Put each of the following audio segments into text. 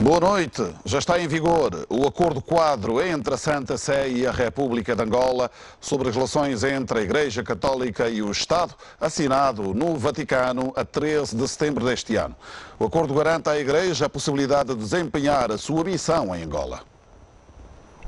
Boa noite. Já está em vigor o acordo quadro entre a Santa Sé e a República de Angola sobre as relações entre a Igreja Católica e o Estado, assinado no Vaticano a 13 de setembro deste ano. O acordo garante à Igreja a possibilidade de desempenhar a sua missão em Angola.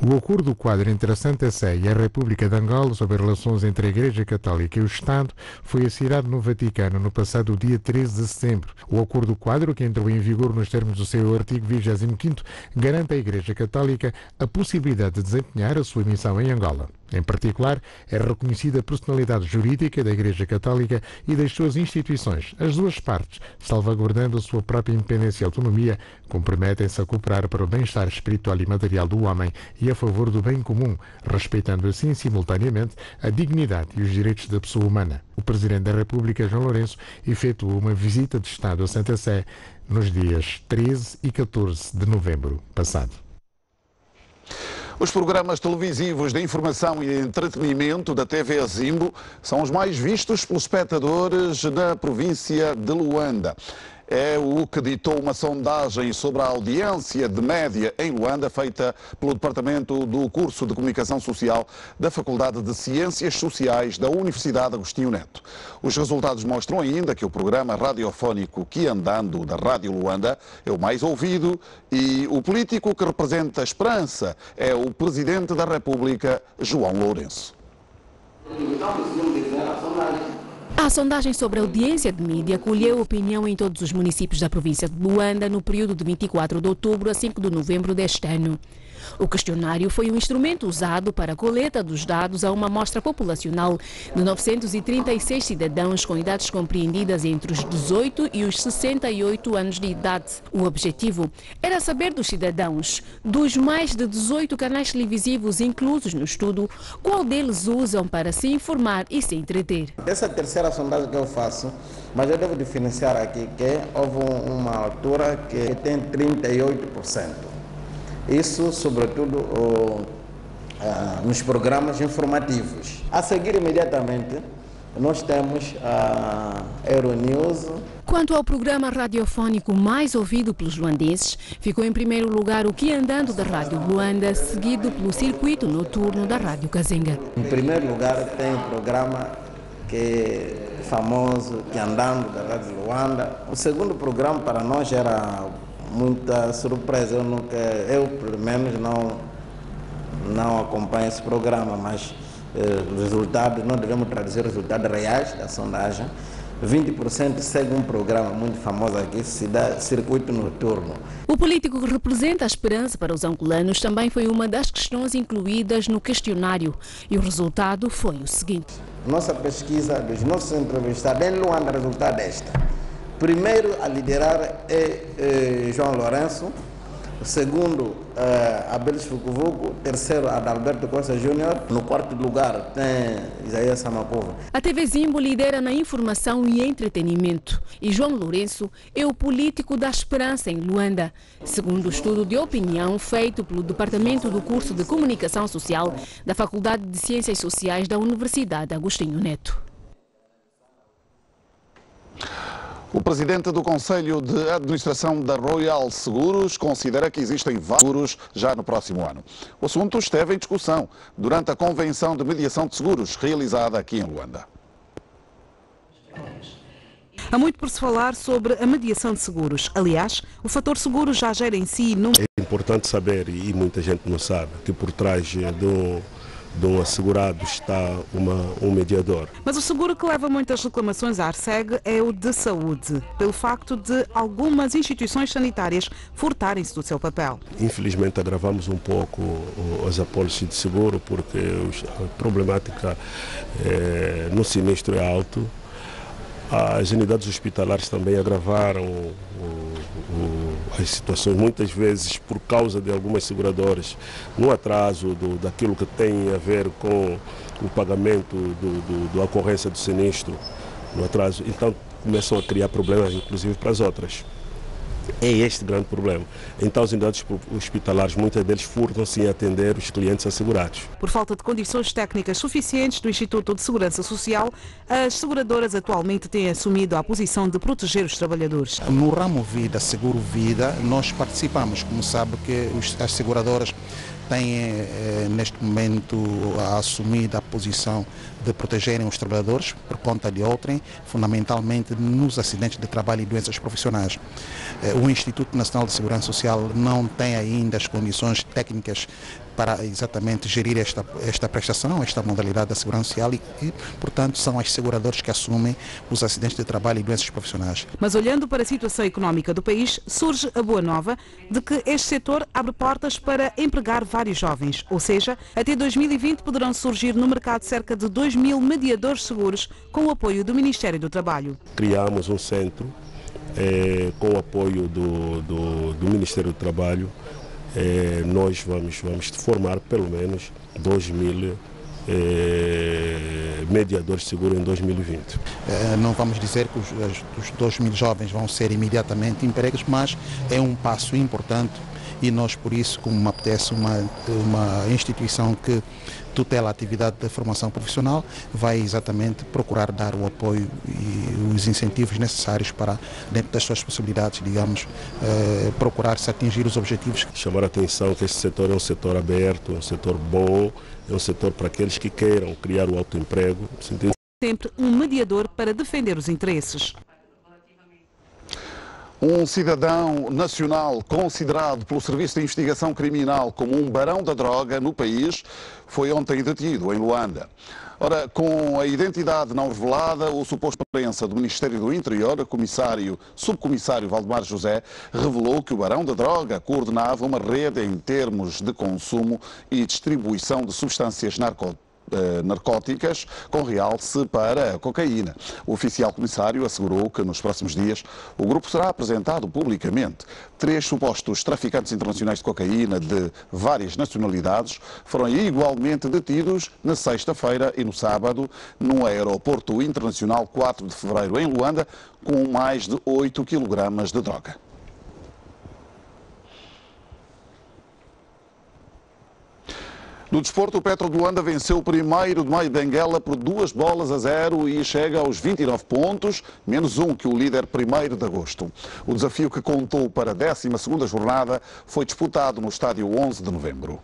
O acordo quadro entre a Santa Sé e a República de Angola sobre as relações entre a Igreja Católica e o Estado foi assinado no Vaticano no passado dia 13 de setembro. O acordo quadro, que entrou em vigor nos termos do seu artigo 25º, garante à Igreja Católica a possibilidade de desempenhar a sua missão em Angola. Em particular, é reconhecida a personalidade jurídica da Igreja Católica e das suas instituições. As duas partes, salvaguardando a sua própria independência e autonomia, comprometem-se a cooperar para o bem-estar espiritual e material do homem e a favor do bem comum, respeitando assim simultaneamente a dignidade e os direitos da pessoa humana. O Presidente da República, João Lourenço, efetuou uma visita de Estado a Santa Sé nos dias 13 e 14 de novembro passado. Os programas televisivos de informação e entretenimento da TV Zimbo são os mais vistos pelos espectadores na província de Luanda. É o que ditou uma sondagem sobre a audiência de média em Luanda, feita pelo Departamento do Curso de Comunicação Social da Faculdade de Ciências Sociais da Universidade Agostinho Neto. Os resultados mostram ainda que o programa radiofónico Que Andando da Rádio Luanda é o mais ouvido e o político que representa a esperança é o Presidente da República, João Lourenço. A sondagem sobre a audiência de mídia colheu opinião em todos os municípios da província de Luanda no período de 24 de outubro a 5 de novembro deste ano. O questionário foi um instrumento usado para a coleta dos dados a uma amostra populacional de 936 cidadãos com idades compreendidas entre os 18 e os 68 anos de idade. O objetivo era saber dos cidadãos, dos mais de 18 canais televisivos inclusos no estudo, qual deles usam para se informar e se entreter. Essa terceira sondagem que eu faço, mas eu devo diferenciar aqui que houve uma altura que tem 38%. Isso, sobretudo, nos programas informativos. A seguir, imediatamente, nós temos a Euronews. Quanto ao programa radiofónico mais ouvido pelos luandenses, ficou em primeiro lugar o Que Andando da Rádio Luanda, seguido pelo circuito noturno da Rádio Kazenga. Em primeiro lugar, tem o programa que é famoso, Que Andando da Rádio Luanda. O segundo programa para nós era muita surpresa, eu pelo menos não acompanho esse programa, mas os resultados, não devemos traduzir resultados reais da sondagem. 20% segue um programa muito famoso aqui, se dá Circuito Noturno. O político que representa a esperança para os angolanos também foi uma das questões incluídas no questionário e o resultado foi o seguinte. Nossa pesquisa dos nossos entrevistados em Luanda, o resultado é esta. Primeiro a liderar é João Lourenço, segundo Abel Fukuvuku, terceiro Adalberto Costa Júnior, no quarto lugar tem Isaías Samapova. A TV Zimbo lidera na informação e entretenimento e João Lourenço é o político da esperança em Luanda, segundo o estudo de opinião feito pelo Departamento do Curso de Comunicação Social da Faculdade de Ciências Sociais da Universidade Agostinho Neto. O presidente do Conselho de Administração da Royal Seguros considera que existem vários seguros já no próximo ano. O assunto esteve em discussão durante a Convenção de Mediação de Seguros realizada aqui em Luanda. Há muito por se falar sobre a mediação de seguros. Aliás, o fator seguro já gera em si... É importante saber, e muita gente não sabe, que por trás de um assegurado está um mediador. Mas o seguro que leva muitas reclamações à ARSEG é o de saúde, pelo facto de algumas instituições sanitárias furtarem-se do seu papel. Infelizmente agravamos um pouco as apólices de seguro porque a problemática no sinistro é alto. As unidades hospitalares também agravaram as situações, muitas vezes por causa de algumas seguradoras, no atraso daquilo que tem a ver com o pagamento da ocorrência do sinistro, no atraso. Então começam a criar problemas, inclusive, para as outras. É este o grande problema. Então, as unidades hospitalares, muitas deles furtam-se em atender os clientes assegurados. Por falta de condições técnicas suficientes do Instituto de Segurança Social, as seguradoras atualmente têm assumido a posição de proteger os trabalhadores. No ramo vida, seguro vida, nós participamos. Como sabe que as seguradoras têm neste momento assumido a posição de protegerem os trabalhadores por conta de outrem, fundamentalmente nos acidentes de trabalho e doenças profissionais. O Instituto Nacional de Segurança Social não tem ainda as condições técnicas para exatamente gerir esta prestação, esta modalidade da segurança social e, portanto, são as seguradoras que assumem os acidentes de trabalho e doenças profissionais. Mas olhando para a situação económica do país, surge a boa nova de que este setor abre portas para empregar vários jovens, ou seja, até 2020 poderão surgir no mercado cerca de 2.000 mediadores seguros com o apoio do Ministério do Trabalho. Criamos um centro com o apoio do Ministério do Trabalho. Nós vamos formar pelo menos 2.000 mediadores seguros em 2020. Não vamos dizer que os 2.000 jovens vão ser imediatamente empregos, mas é um passo importante e nós, por isso, como me apetece uma instituição que tutela a atividade de formação profissional, vai exatamente procurar dar o apoio e os incentivos necessários para, dentro das suas possibilidades, digamos, procurar-se atingir os objetivos. Chamar a atenção que este setor é um setor aberto, é um setor bom, é um setor para aqueles que queiram criar o autoemprego. Sempre um mediador para defender os interesses. Um cidadão nacional considerado pelo Serviço de Investigação Criminal como um barão da droga no país foi ontem detido em Luanda. Ora, com a identidade não revelada, o suposto imprensa do Ministério do Interior, subcomissário Valdemar José, revelou que o barão da droga coordenava uma rede em termos de consumo e distribuição de substâncias narcóticas, com realce para a cocaína. O oficial comissário assegurou que nos próximos dias o grupo será apresentado publicamente. 3 supostos traficantes internacionais de cocaína de várias nacionalidades foram igualmente detidos na sexta-feira e no sábado no Aeroporto Internacional 4 de Fevereiro em Luanda com mais de 8 kg de droga. No desporto, o Petro de Luanda venceu o primeiro de Maio Benguela por 2-0 e chega aos 29 pontos, menos um que o líder 1º de agosto. O desafio que contou para a 12ª jornada foi disputado no estádio 11 de novembro.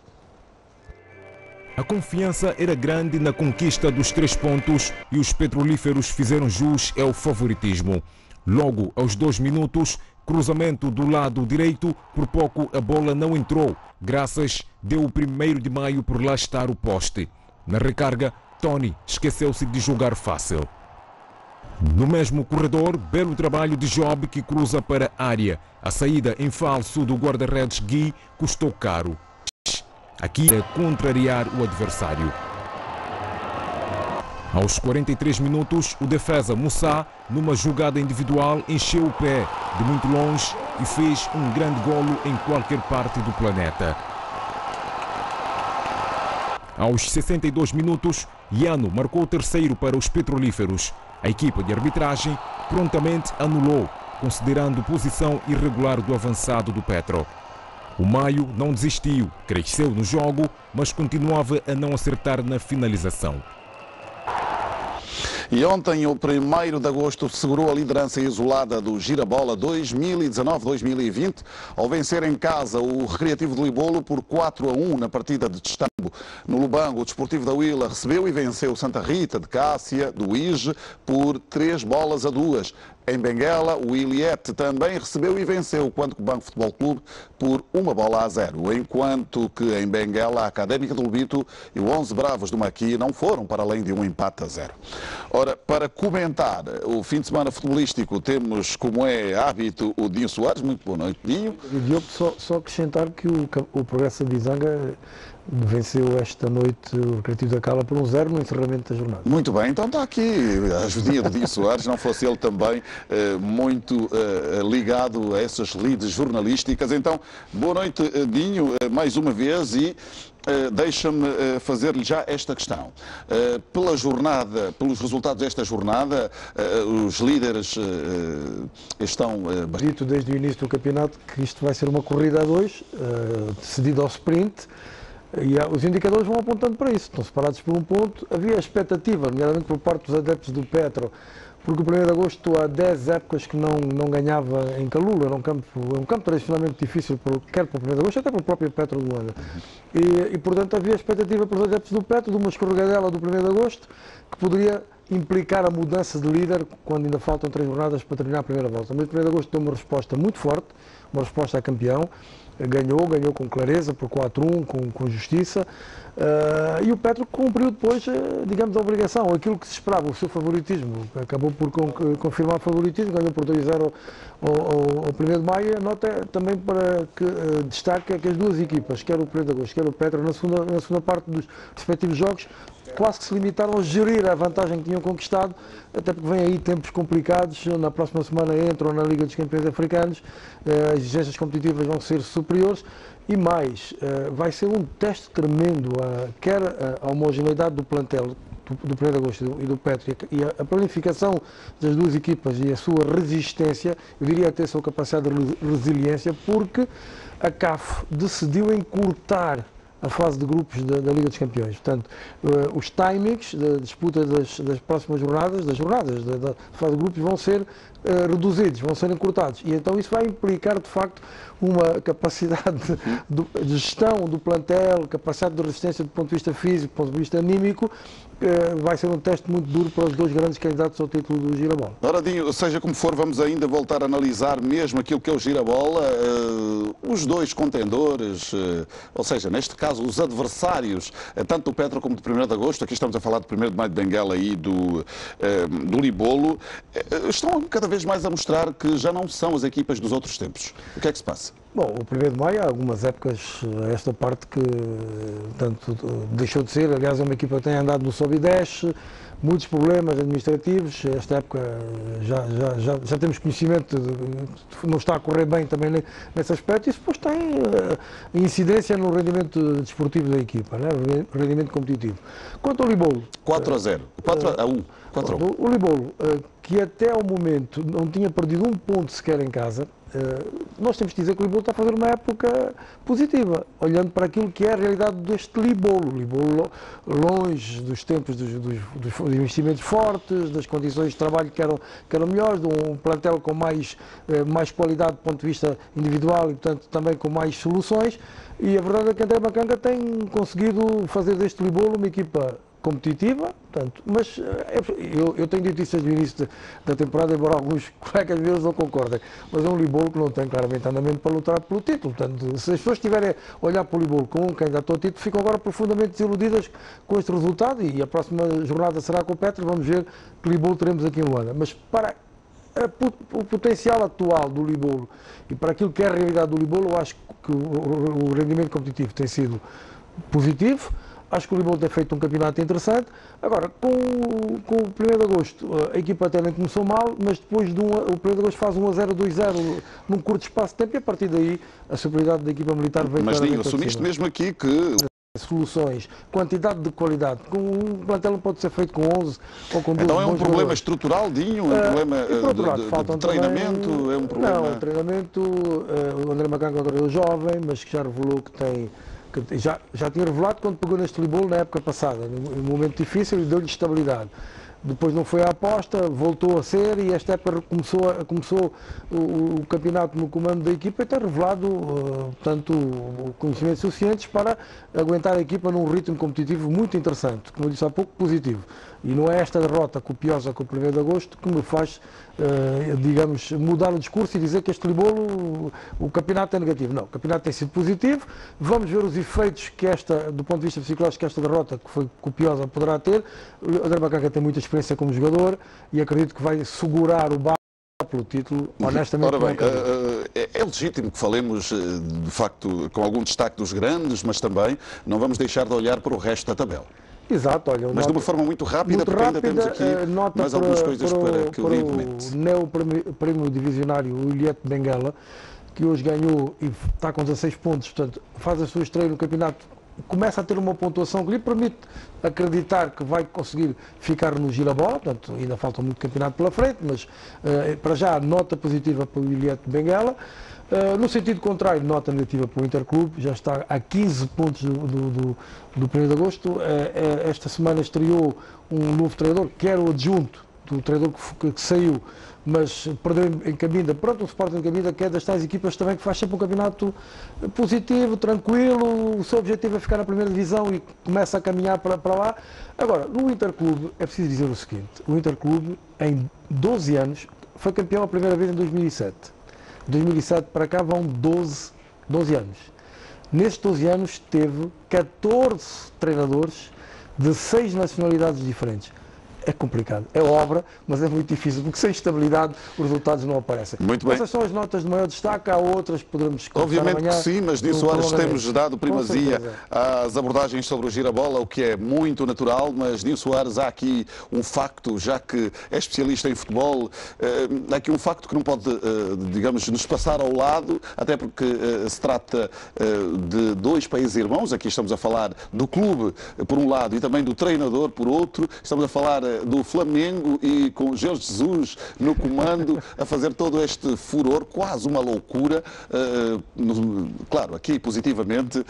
A confiança era grande na conquista dos 3 pontos e os petrolíferos fizeram jus ao favoritismo. Logo aos 2 minutos, cruzamento do lado direito, por pouco a bola não entrou, graças deu o 1º de Maio por lá estar o poste. Na recarga, Tony esqueceu-se de jogar fácil. No mesmo corredor, belo trabalho de Job que cruza para a área. A saída em falso do guarda-redes Gui custou caro. Aqui é contrariar o adversário. Aos 43 minutos, o defesa Moussa, numa jogada individual, encheu o pé de muito longe e fez um grande golo em qualquer parte do planeta. Aos 62 minutos, Iano marcou o 3º para os petrolíferos. A equipa de arbitragem prontamente anulou, considerando posição irregular do avançado do Petro. O Maio não desistiu, cresceu no jogo, mas continuava a não acertar na finalização. E ontem, o 1º de agosto, segurou a liderança isolada do Girabola 2019-2020 ao vencer em casa o Recreativo de Libolo por 4-1 na partida de Testambo. No Lubango, o Desportivo da Huila recebeu e venceu Santa Rita de Cássia, do IGE, por 3-2. Em Benguela, o Iliete também recebeu e venceu o Quanto Banco Futebol Clube por 1-0, enquanto que em Benguela a Académica do Lubito e o 11 Bravos do Maqui não foram para além de um empate a 0. Ora, para comentar o fim de semana futebolístico, temos, como é hábito, o Dinho Soares. Muito boa noite, Dinho. Diogo, só acrescentar que o Progresso de Izanga venceu esta noite o Recreativo da Cala por 1-0 no encerramento da jornada. Muito bem, então está aqui a ajudinha do Dinho Soares, não fosse ele também muito ligado a essas lides jornalísticas. Então, boa noite, Dinho, mais uma vez, e deixa-me fazer-lhe já esta questão. Pela jornada, pelos resultados desta jornada, os líderes estão... Dito desde o início do campeonato que isto vai ser uma corrida a 2, decidida ao sprint, e os indicadores vão apontando para isso, estão separados por um ponto. Havia expectativa, nomeadamente por parte dos adeptos do Petro, porque o 1º de agosto há 10 épocas que não ganhava em Calula, era um campo tradicionalmente difícil, quer para o 1º de agosto, até para o próprio Petro de Luanda. E portanto havia expectativa para os adeptos do Petro de uma escorregadela do 1º de agosto que poderia implicar a mudança de líder quando ainda faltam 3 jornadas para terminar a primeira volta. Mas o 1º de agosto deu uma resposta muito forte, uma resposta a campeão, ganhou com clareza, por 4-1, com justiça, e o Petro cumpriu depois, digamos, a obrigação, aquilo que se esperava, o seu favoritismo, acabou por confirmar o favoritismo, ganhou por 2-0 ao 1º de maio. A nota é também para que destaque que as duas equipas, quer o 1º de agosto, quer o Petro, na segunda parte dos respectivos jogos, quase que se limitaram a gerir a vantagem que tinham conquistado, até porque vem aí tempos complicados. Na próxima semana entram na Liga dos Campeões Africanos, as exigências competitivas vão ser superiores e mais, vai ser um teste tremendo, quer a homogeneidade do plantel do 1º de agosto e do Petro e a planificação das duas equipas e a sua resistência, eu diria até a sua capacidade de resiliência, porque a CAF decidiu encurtar a fase de grupos da Liga dos Campeões. Portanto, os timings da disputa das próximas jornadas, da fase de grupos, vão ser reduzidos, vão ser encurtados. E então isso vai implicar, de facto, uma capacidade de gestão do plantel, capacidade de resistência do ponto de vista físico, do ponto de vista anímico. Vai ser um teste muito duro para os dois grandes candidatos ao título do Girabola. Ora, Dinho, seja como for, vamos ainda voltar a analisar mesmo aquilo que é o Girabola, os dois contendores, ou seja, neste caso, os adversários, tanto do Petro como do 1º de agosto, aqui estamos a falar do 1º de maio de Benguela e do Libolo, estão cada vez mais a mostrar que já não são as equipas dos outros tempos. O que é que se passa? Bom, o 1º de maio há algumas épocas, esta parte que tanto deixou de ser, aliás é uma equipa que tem andado no sobe e desce, muitos problemas administrativos, esta época já temos conhecimento de não está a correr bem também nesse aspecto, e isso depois tem incidência no rendimento desportivo da equipa, né? O rendimento competitivo. Quanto ao Libolo... 4-0, 4-1. O Libolo, que até ao momento não tinha perdido um ponto sequer em casa, nós temos que dizer que o Libolo está a fazer uma época positiva, olhando para aquilo que é a realidade deste Libolo. Libolo longe dos tempos dos investimentos fortes, das condições de trabalho que eram melhores, de um plantel com mais qualidade do ponto de vista individual e, portanto, também com mais soluções. E a verdade é que André Macanga tem conseguido fazer deste Libolo uma equipa competitiva, portanto, mas eu tenho dito isso desde o início da temporada, embora alguns colegas meus não concordem, mas é um Libolo que não tem claramente andamento para lutar pelo título. Portanto, se as pessoas estiverem a olhar para o Libolo como um candidato ao título, ficam agora profundamente desiludidas com este resultado, e a próxima jornada será com o Petro, vamos ver que Libolo teremos aqui em Luanda. Mas para o potencial atual do Libolo e para aquilo que é a realidade do Libolo, eu acho que o rendimento competitivo tem sido positivo. Acho que o Libolo tem feito um campeonato interessante. Agora, com o 1º de agosto, a equipa até nem começou mal, mas depois o 1º de agosto faz 1-0, 2-0 num curto espaço de tempo, e a partir daí a superioridade da equipa militar veio. Mas Dinho, assumiste mesmo aqui que... Soluções, quantidade de qualidade, com um plantel não pode ser feito com 11 ou com 12. Então é um problema jogadores. Estrutural, Dinho? Um problema de treinamento? Também, é um problema... Não, o treinamento, o André Macanga é um treinador jovem, mas que já revelou que tem... Já tinha revelado quando pegou neste Libolo na época passada, num momento difícil, e deu-lhe estabilidade. Depois não foi à aposta, voltou a ser, e esta época começou o campeonato no comando da equipa e tem revelado, portanto, conhecimentos suficientes para aguentar a equipa num ritmo competitivo muito interessante, como eu disse há pouco, positivo. E não é esta derrota copiosa com o 1º de agosto que me faz, digamos, mudar o discurso e dizer que este Libolo, o campeonato é negativo. Não, o campeonato tem sido positivo. Vamos ver os efeitos que do ponto de vista psicológico, que esta derrota, que foi copiosa, poderá ter. O André Macanga tem muita experiência como jogador e acredito que vai segurar o barco pelo título, honestamente. Ora bem, é legítimo que falemos, de facto, com algum destaque dos grandes, mas também não vamos deixar de olhar para o resto da tabela. Exato, olha. Mas de uma forma muito rápida, porque ainda temos aqui mais algumas coisas para que o Rio comente. O neo-prémio divisionário, o Iliete Benguela, que hoje ganhou e está com 16 pontos, portanto, faz a sua estreia no campeonato, começa a ter uma pontuação que lhe permite acreditar que vai conseguir ficar no girabola, portanto, ainda falta muito campeonato pela frente, mas para já, nota positiva para o Iliete Benguela. No sentido contrário, nota negativa para o Interclube, já está a 15 pontos do 1º de agosto. Esta semana estreou um novo treinador, que era o adjunto do treinador que saiu, mas perdeu em Cabinda. Pronto, o Sporting de Cabinda, que é das tais equipas também que faz sempre um campeonato positivo, tranquilo. O seu objetivo é ficar na primeira divisão e começa a caminhar para lá. Agora, no Interclube, é preciso dizer o seguinte: o Interclube, em 12 anos, foi campeão a primeira vez em 2007. 2007 para cá vão 12 anos. Nestes 12 anos teve 14 treinadores de 6 nacionalidades diferentes. É complicado, é obra, mas é muito difícil, porque sem estabilidade os resultados não aparecem. Muito bem. Essas são as notas de maior destaque, há outras que poderemos obviamente amanhã, que sim, mas Dinho Soares temos dado primazia às abordagens sobre o girabola, o que é muito natural, mas Dinho Soares, há aqui um facto, já que é especialista em futebol, há aqui um facto que não pode, digamos, nos passar ao lado, até porque se trata de dois países irmãos. Aqui estamos a falar do clube, por um lado, e também do treinador, por outro. Estamos a falar do Flamengo e com Jorge Jesus no comando a fazer todo este furor, quase uma loucura, claro, aqui positivamente,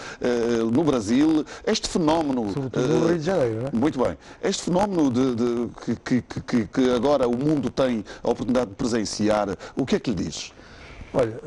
no Brasil, este fenómeno... Sobretudo no Rio de Janeiro, não é? Muito bem. Este fenómeno que agora o mundo tem a oportunidade de presenciar, o que é que lhe diz? Olha,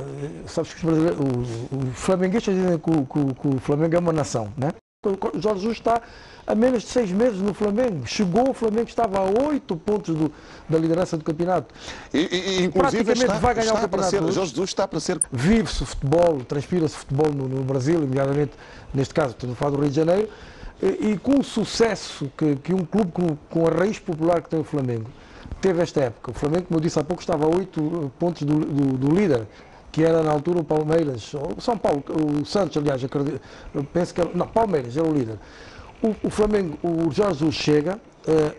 sabes que os flamenguistas dizem que o Flamengo é uma nação, né? O Jorge Jesus está a menos de 6 meses no Flamengo. Chegou, o Flamengo estava a 8 pontos da liderança do campeonato. Inclusive vai ganhar o campeonato. Jorge Jesus está para ser... Vive-se o futebol, transpira-se futebol no Brasil, nomeadamente, neste caso, estou a falar do Rio de Janeiro, e com o sucesso que um clube com a raiz popular que tem o Flamengo teve esta época. O Flamengo, como eu disse há pouco, estava a 8 pontos do líder, que era na altura o Palmeiras, ou São Paulo, o Santos, aliás, eu penso que era, não, Palmeiras era o líder. O Flamengo, o Jorge Jesus chega,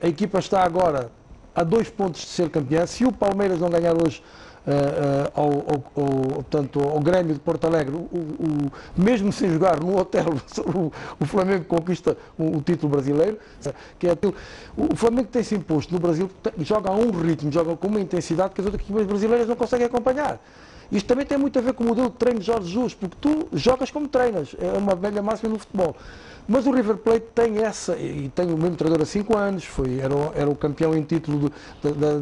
a equipa está agora a 2 pontos de ser campeã. Se o Palmeiras não ganhar hoje ao Grêmio de Porto Alegre, mesmo sem jogar no hotel, o Flamengo conquista o título brasileiro, que é o Flamengo tem-se imposto no Brasil, joga a um ritmo, joga com uma intensidade que as outras equipas brasileiras não conseguem acompanhar. Isto também tem muito a ver com o modelo de treino de Jorge Jesus, porque tu jogas como treinas, é uma velha máxima no futebol. Mas o River Plate tem essa, e tem o mesmo treinador há 5 anos, era o campeão em título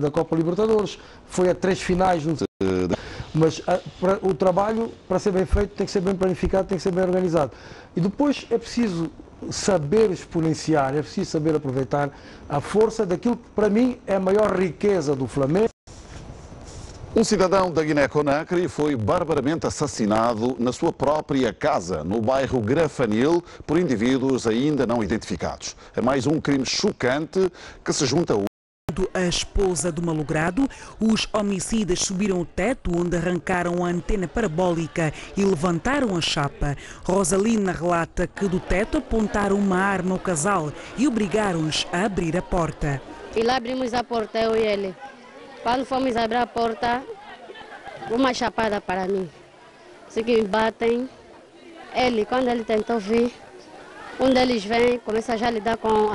da Copa Libertadores, foi a 3 finais. Mas o trabalho, para ser bem feito, tem que ser bem planificado, tem que ser bem organizado. E depois é preciso saber exponenciar, é preciso saber aproveitar a força daquilo que, para mim, é a maior riqueza do Flamengo. Um cidadão da Guiné-Conakry foi barbaramente assassinado na sua própria casa, no bairro Grafanil, por indivíduos ainda não identificados. É mais um crime chocante que se junta A esposa do malogrado, os homicidas subiram o teto onde arrancaram a antena parabólica e levantaram a chapa. Rosalina relata que do teto apontaram uma arma ao casal e obrigaram-os a abrir a porta. E lá abrimos a porta, eu e ele. Quando fomos abrir a porta, uma chapada para mim. Se que me batem, quando ele tentou vir, um deles vem, começa já a lidar com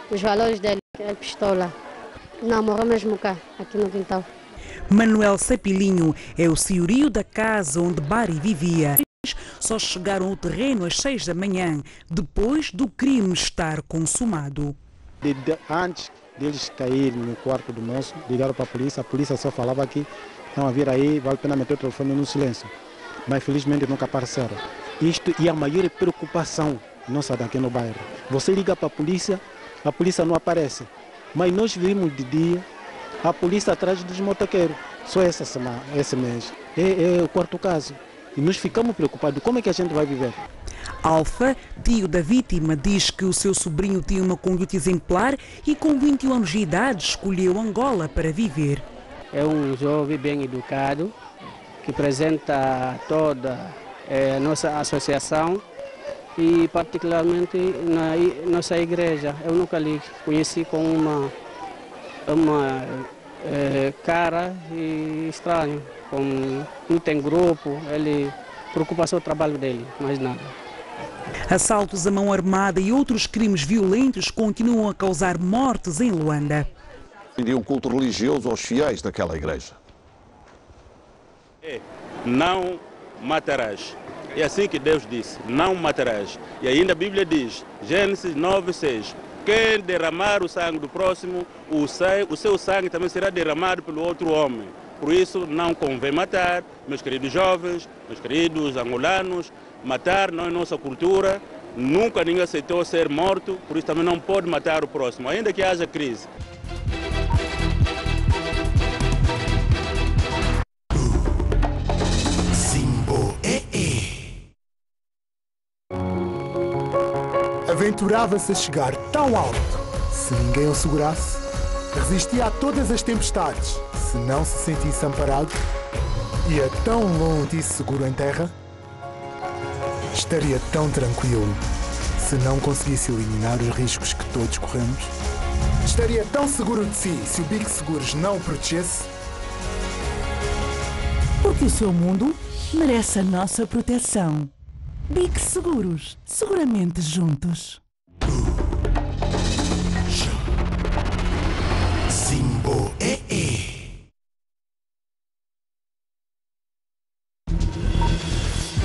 os valores dele, a pistola. Não, morreu mesmo cá, aqui no quintal. Manuel Sapilinho é o senhorio da casa onde Bari vivia. Só chegaram ao terreno às 6 da manhã, depois do crime estar consumado. Antes deles caírem no quarto do moço, ligaram para a polícia só falava que estão a vir aí, vale a pena meter o telefone no silêncio. Mas felizmente nunca apareceram. Isto é a maior preocupação nossa daqui no bairro. Você liga para a polícia não aparece. Mas nós vimos de dia a polícia atrás dos motoqueiros. Só esse mês. É o quarto caso. E nós ficamos preocupados. Como é que a gente vai viver? Alfa, tio da vítima, diz que o seu sobrinho tinha uma conduta exemplar e com 21 anos de idade escolheu Angola para viver. é um jovem bem educado que representa toda a nossa associação e particularmente na nossa igreja. Eu nunca lhe conheci com uma cara estranha, não tem grupo, ele preocupa só o trabalho dele, mais nada. Assaltos à mão armada e outros crimes violentos continuam a causar mortes em Luanda. E um culto religioso aos fiéis daquela igreja. Não matarás. É assim que Deus disse, não matarás. E ainda a Bíblia diz, Gênesis 9:6, quem derramar o sangue do próximo, o seu sangue também será derramado pelo outro homem. Por isso não convém matar, meus queridos jovens, meus queridos angolanos, matar não é nossa cultura, nunca ninguém aceitou ser morto, por isso também não pode matar o próximo, ainda que haja crise. Aventurava-se a chegar tão alto, se ninguém o segurasse, resistia a todas as tempestades, se não se sentisse amparado, ia tão longe e seguro em terra, estaria tão tranquilo, se não conseguisse eliminar os riscos que todos corremos, estaria tão seguro de si, se o Big Seguros não o protegesse. Porque o seu mundo merece a nossa proteção. Big Seguros, seguramente juntos. Simbo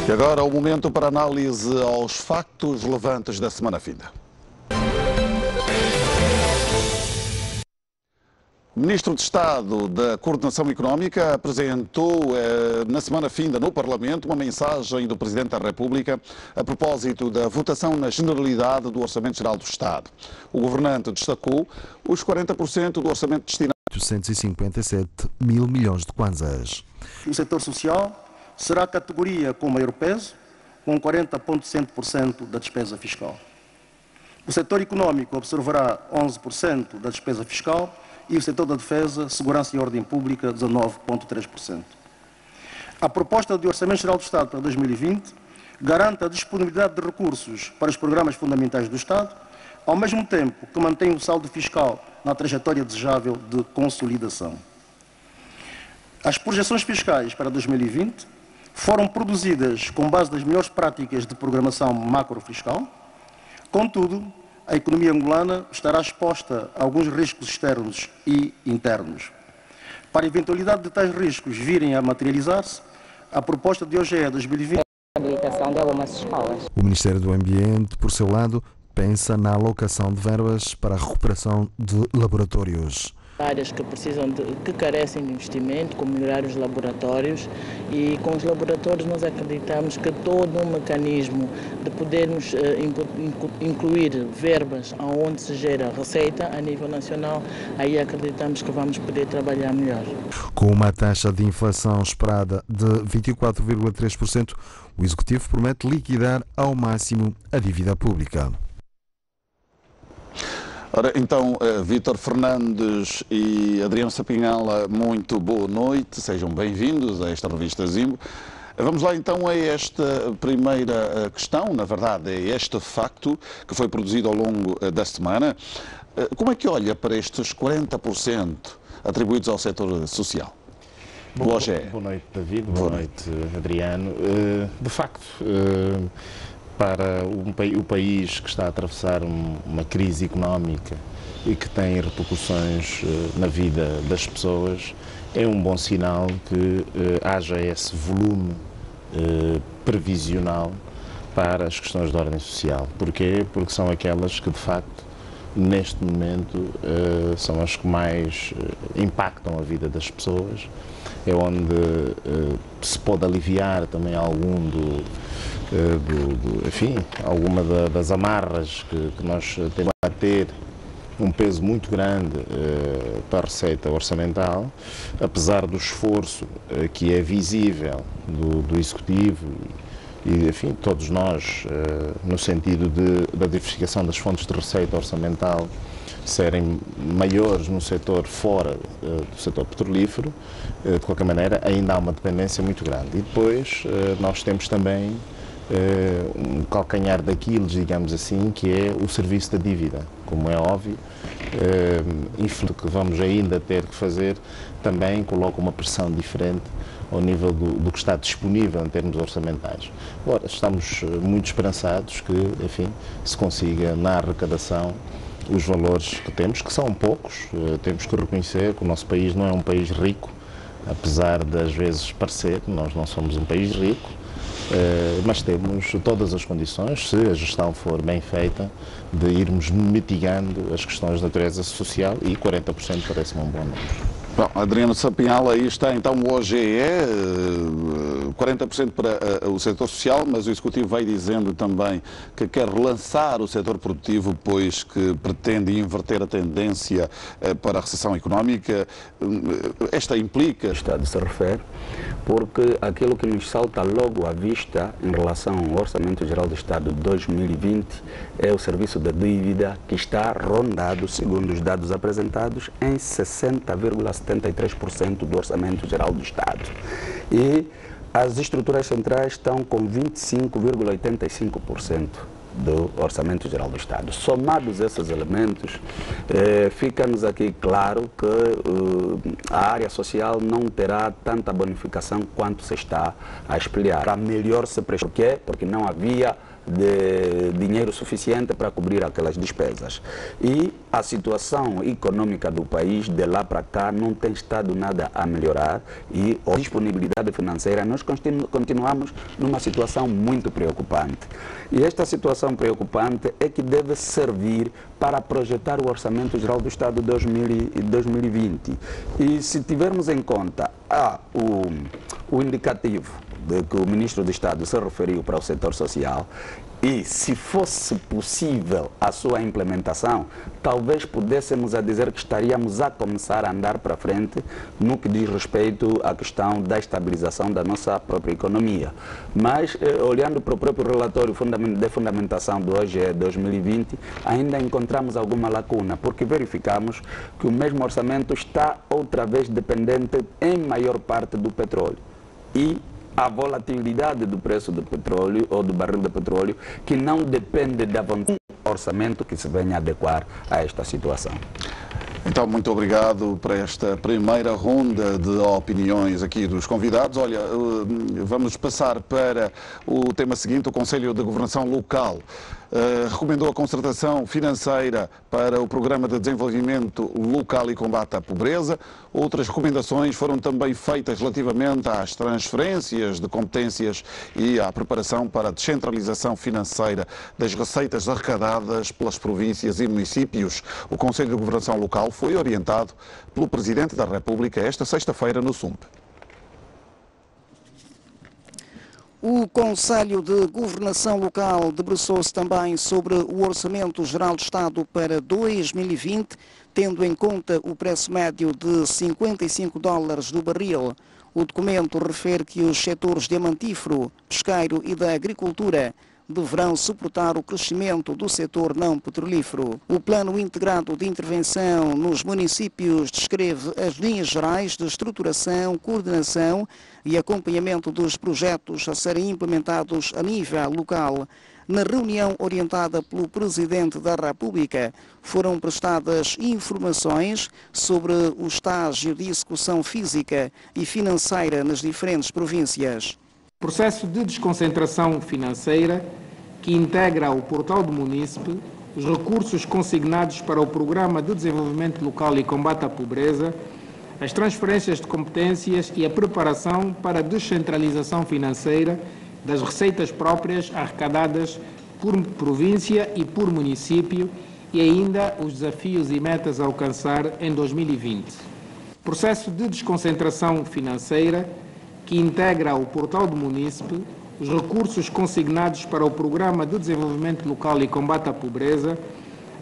E agora o momento para análise aos factos relevantes da semana finda. O Ministro de Estado da Coordenação Económica apresentou na semana finda no Parlamento uma mensagem do Presidente da República a propósito da votação na generalidade do Orçamento Geral do Estado. O governante destacou os 40% do orçamento destinado a 857 mil milhões de kwanzas. O setor social será a categoria com maior peso, com 40,5% da despesa fiscal. O setor económico absorverá 11% da despesa fiscal e o setor da defesa, segurança e ordem pública, 19,3%. A proposta de Orçamento Geral do Estado para 2020 garante a disponibilidade de recursos para os programas fundamentais do Estado, ao mesmo tempo que mantém o saldo fiscal na trajetória desejável de consolidação. As projeções fiscais para 2020 foram produzidas com base nas melhores práticas de programação macrofiscal. Contudo, a economia angolana estará exposta a alguns riscos externos e internos. Para a eventualidade de tais riscos virem a materializar-se, a proposta de OGE 2020... habilitação de algumas escolas. O Ministério do Ambiente, por seu lado, pensa na alocação de verbas para a recuperação de laboratórios. Áreas que que carecem de investimento, como melhorar os laboratórios, e com os laboratórios nós acreditamos que todo um mecanismo de podermos incluir verbas onde se gera receita a nível nacional, aí acreditamos que vamos poder trabalhar melhor. Com uma taxa de inflação esperada de 24,3%, o Executivo promete liquidar ao máximo a dívida pública. Ora, então, Vítor Fernandes e Adriano Sapinhala, muito boa noite, sejam bem-vindos a esta revista Zimbo. Vamos lá então a esta primeira questão, na verdade é este facto que foi produzido ao longo da semana. Como é que olha para estes 40% atribuídos ao setor social? Boa noite, David, boa noite, Adriano. De facto, para o país que está a atravessar uma crise económica e que tem repercussões na vida das pessoas, é um bom sinal que haja esse volume previsional para as questões de ordem social. Porquê? Porque são aquelas que, de facto, neste momento, são as que mais impactam a vida das pessoas. É onde se pode aliviar também algum alguma das amarras que nós temos a ter um peso muito grande para a receita orçamental, apesar do esforço que é visível do Executivo e, enfim, todos nós, no sentido da diversificação das fontes de receita orçamental, serem maiores no setor fora do setor petrolífero, de qualquer maneira ainda há uma dependência muito grande. E depois nós temos também um calcanhar daquilo, digamos assim, que é o serviço da dívida. Como é óbvio, infelizmente que vamos ainda ter que fazer também coloca uma pressão diferente ao nível do que está disponível em termos orçamentais. Agora, estamos muito esperançados que, enfim, se consiga na arrecadação os valores que temos, que são poucos. Temos que reconhecer que o nosso país não é um país rico, apesar de às vezes parecer, nós não somos um país rico, mas temos todas as condições, se a gestão for bem feita, de irmos mitigando as questões de natureza social, e 40% parece-me um bom número. Bom, Adriano Sapinhal, aí está então o OGE, 40% para o setor social, mas o Executivo vai dizendo também que quer relançar o setor produtivo, pois que pretende inverter a tendência para a recessão económica. Esta implica... O Estado se refere, porque aquilo que nos salta logo à vista em relação ao Orçamento Geral do Estado de 2020 é o serviço da dívida, que está rondado, segundo os dados apresentados, em 60,73% do Orçamento Geral do Estado. E as estruturas centrais estão com 25,85% do Orçamento Geral do Estado. Somados esses elementos, fica-nos aqui claro que a área social não terá tanta bonificação quanto se está a espelhar. Para melhor se prestar. Por quê? Porque não havia de dinheiro suficiente para cobrir aquelas despesas. E a situação econômica do país, de lá para cá, não tem estado nada a melhorar, e a disponibilidade financeira, nós continuamos numa situação muito preocupante. E esta situação preocupante é que deve servir para projetar o Orçamento Geral do Estado de 2020. E se tivermos em conta o indicativo de que o Ministro do Estado se referiu para o setor social, e se fosse possível a sua implementação, talvez pudéssemos a dizer que estaríamos a começar a andar para frente no que diz respeito à questão da estabilização da nossa própria economia. Mas, olhando para o próprio relatório de fundamentação do OGE 2020, ainda encontramos alguma lacuna, porque verificamos que o mesmo orçamento está outra vez dependente em maior parte do petróleo. E a volatilidade do preço do petróleo ou do barril de petróleo, que não depende da vontade do orçamento que se venha adequar a esta situação. Então, muito obrigado por esta primeira ronda de opiniões aqui dos convidados. Olha, vamos passar para o tema seguinte. O Conselho de Governação Local recomendou a concertação financeira para o Programa de Desenvolvimento Local e Combate à Pobreza. Outras recomendações foram também feitas relativamente às transferências de competências e à preparação para a descentralização financeira das receitas arrecadadas pelas províncias e municípios. O Conselho de Governação Local foi orientado pelo Presidente da República esta sexta-feira no SUMP. O Conselho de Governação Local debruçou-se também sobre o Orçamento Geral do Estado para 2020, tendo em conta o preço médio de $55 do barril. O documento refere que os setores diamantífero, pesqueiro e da agricultura deverão suportar o crescimento do setor não petrolífero. O Plano Integrado de Intervenção nos municípios descreve as linhas gerais de estruturação, coordenação e acompanhamento dos projetos a serem implementados a nível local. Na reunião orientada pelo Presidente da República, foram prestadas informações sobre o estágio de execução física e financeira nas diferentes províncias. Processo de desconcentração financeira que integra o portal do munícipe, os recursos consignados para o Programa de Desenvolvimento Local e Combate à Pobreza, as transferências de competências e a preparação para a descentralização financeira das receitas próprias arrecadadas por província e por município, e ainda os desafios e metas a alcançar em 2020. Processo de desconcentração financeira que integra o portal do munícipe, os recursos consignados para o Programa de Desenvolvimento Local e Combate à Pobreza,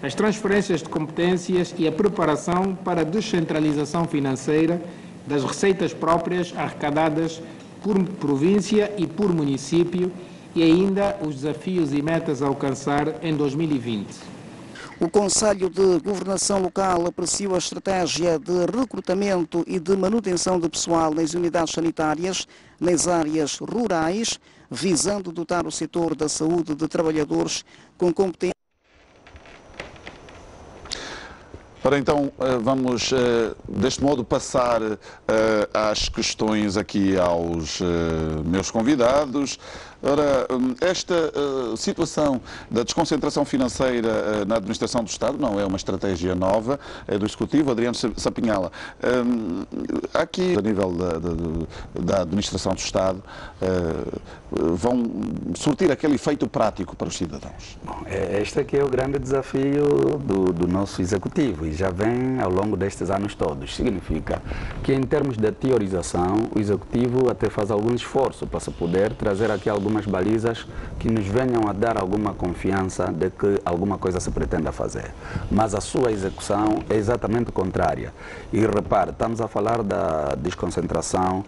as transferências de competências e a preparação para a descentralização financeira das receitas próprias arrecadadas por província e por município, e ainda os desafios e metas a alcançar em 2020. O Conselho de Governação Local apreciou a estratégia de recrutamento e de manutenção de pessoal nas unidades sanitárias nas áreas rurais, visando dotar o setor da saúde de trabalhadores com competência. Ora, então, vamos, deste modo, passar às questões aqui aos meus convidados. Ora, esta situação da desconcentração financeira na administração do Estado não é uma estratégia nova, é do Executivo, Adriano Sapinhala. Aqui, a nível da administração do Estado, vão surtir aquele efeito prático para os cidadãos? Bom, este aqui é o grande desafio do nosso Executivo e já vem ao longo destes anos todos. Significa que, em termos de teorização, o Executivo até faz algum esforço para se poder trazer aqui algumas balizas que nos venham a dar alguma confiança de que alguma coisa se pretenda fazer. Mas a sua execução é exatamente contrária. E repare, estamos a falar da desconcentração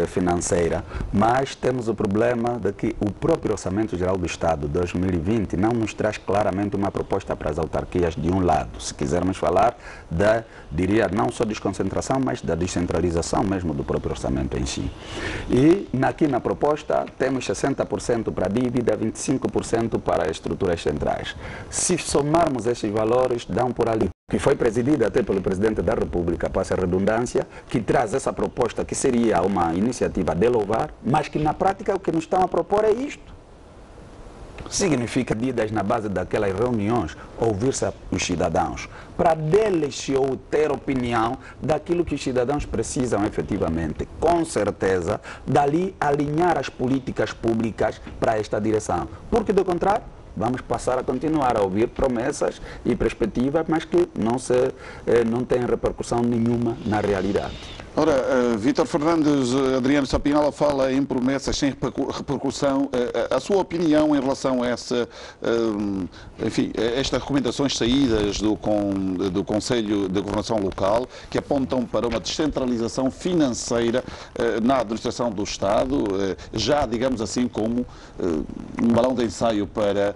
financeira, mas temos o problema de que o próprio Orçamento Geral do Estado 2020 não nos traz claramente uma proposta para as autarquias de um lado. Se quisermos falar da, diria, não só desconcentração, mas da descentralização mesmo do próprio orçamento em si. E aqui na proposta temos 60% para a dívida, 25% para as estruturas centrais. Se somarmos esses valores, dão por ali, que foi presidida até pelo Presidente da República, passa a redundância, que traz essa proposta que seria uma iniciativa de louvar, mas que na prática o que nos estão a propor é isto. Significa medidas na base daquelas reuniões, ouvir-se os cidadãos, para deles ter opinião daquilo que os cidadãos precisam efetivamente. Com certeza, dali alinhar as políticas públicas para esta direção. Porque, do contrário, vamos passar a continuar a ouvir promessas e perspectivas, mas que não têm repercussão nenhuma na realidade. Ora, Vítor Fernandes, Adriano Sapinhala fala em promessas sem repercussão. A sua opinião em relação a estas recomendações saídas do Conselho de Governação Local, que apontam para uma descentralização financeira na administração do Estado, já, digamos assim, como um balão de ensaio para